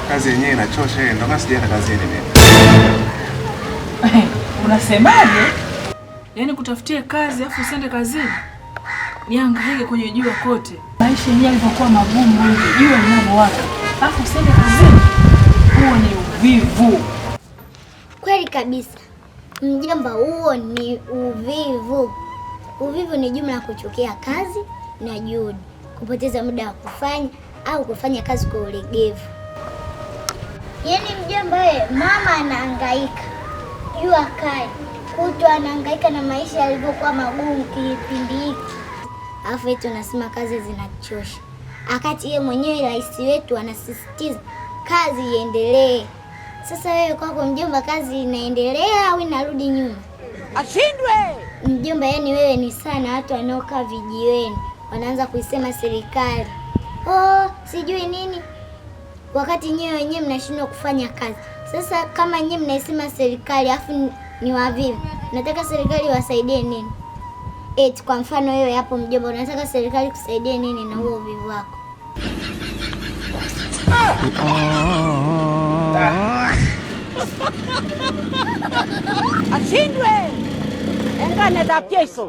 Kazi yenyewe inachosha, ndio maana sijaenda kazini mimi. Unasemaje? Yaani kutafutie kazi afu usiende kazini? Nihangaike kwenye jua kote. Maisha yenyewe yalivyokuwa magumu hivi, jua linalowaka. Afu usiende kazini? Huo ni uvivu. Kweli kabisa. Mjomba, huo ni uvivu. Uvivu ni jumla ya kuchukia kazi na juhudi, kupoteza muda wa kufanya au kufanya kazi kwa ulegevu. Yaani mjomba wewe, mama anahangaika jua kali, kutwa anahangaika na maisha yalivyokuwa magumu kipindi hiki. Alafu eti unasema kazi zinachosha. Akati yeye mwenyewe rais wetu anasisitiza kazi iendelee. Sasa wewe kwako mjomba, kazi inaendelea au inarudi nyuma? Ashindwe! Mjomba, yani wewe ni sana watu wanaokaa vijiweni wanaanza kuisema serikali, sijui nini, wakati nyewe wenyewe mnashindwa kufanya kazi. Sasa kama nyewe mnaisema serikali afu ni wavivu, nataka serikali wasaidie nini? Eti kwa mfano wewe hapo mjomba, unataka serikali kusaidie nini na huo uvivu wako? Ashindwe! Engane da pieso.